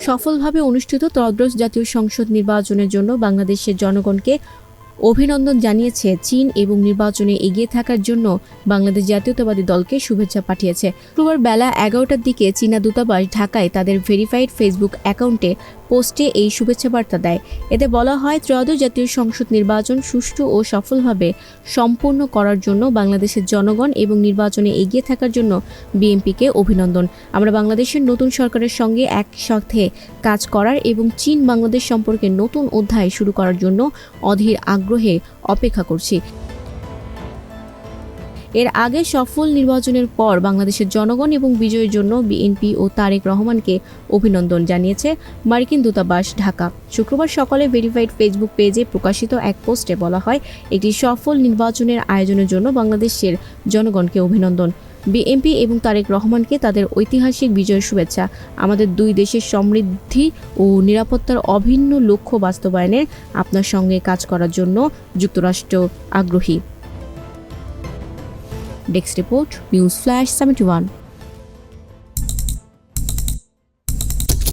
সফলভাবে অনুষ্ঠিত ত্রয়োদশ জাতীয় সংসদ নির্বাচনের জন্য বাংলাদেশের জনগণকে অভিনন্দন জানিয়েছে চীন এবং নির্বাচনে এগিয়ে থাকার জন্য বাংলাদেশ জাতীয়তাবাদী দলকে শুভেচ্ছা পাঠিয়েছে। শুক্রবার বেলা 11টার দিকে চীনা দূতাবাস ঢাকায় তাদের ভেরিফাইড ফেসবুক অ্যাকাউন্টে পোস্টে এই শুভেচ্ছা বার্তা দেয়। এতে বলা হয়, ত্রয়োদশ জাতীয় সংসদ নির্বাচন সুষ্ঠু ও সফলভাবে সম্পন্ন করার জন্য বাংলাদেশের জনগণ এবং নির্বাচনে এগিয়ে থাকার জন্য বিএনপিকে অভিনন্দন। আমরা বাংলাদেশের নতুন সরকারের সঙ্গে একসাথে কাজ করার এবং চীন বাংলাদেশ সম্পর্কে নতুন অধ্যায় শুরু করার জন্য অধীর আগ্রহে অপেক্ষা করছি। এর আগে সফল নির্বাচনের পর বাংলাদেশের জনগণ এবং বিজয়ের জন্য বিএনপি ও তারেক রহমানকে অভিনন্দন জানিয়েছে মার্কিন দূতাবাস ঢাকা। শুক্রবার সকালে ভেরিফাইড ফেসবুক পেজে প্রকাশিত এক পোস্টে বলা হয়, একটি সফল নির্বাচনের আয়োজনের জন্য বাংলাদেশের জনগণকে অভিনন্দন। বিএনপি এবং তারেক রহমানকে তাদের ঐতিহাসিক বিজয়ের শুভেচ্ছা। আমাদের দুই দেশের সমৃদ্ধি ও নিরাপত্তার অভিন্ন লক্ষ্য বাস্তবায়নে আপনার সঙ্গে কাজ করার জন্য যুক্তরাষ্ট্র আগ্রহী। Desk report, news flash 71।